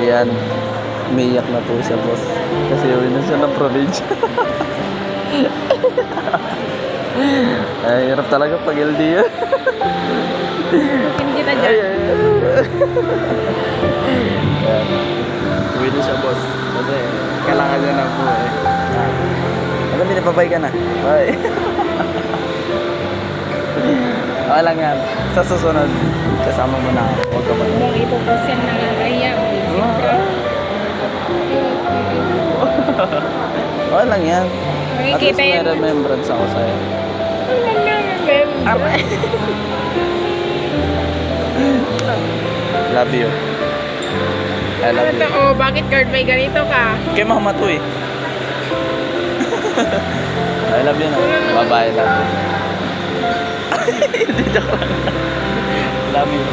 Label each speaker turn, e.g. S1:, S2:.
S1: Yan. Umiyak na po siya, boss. Kasi uwi na siya ng probinsya. Ay, hirap talaga pag LDR.
S2: Bukin kita dyan.
S1: Yan. Uwi na siya, boss. Kasi kailangan niya na po eh. Ano, binipabay ka na? Bye. Okay lang yan. Sa susunod, kasama mo na ako. Huwag ka ba?
S2: Huwag ipopost yan na kaya.
S1: Okay lang yan. At least
S2: Makikita
S1: may
S2: yan.
S1: remembrance ako sa'yo.
S2: Aray.
S1: Love you. I love you.
S2: Oh, bakit Kurt may ganito ka?
S1: Kay mama to eh. I love you na. Bye-bye. Love you. Hindi, joke lang. Love you.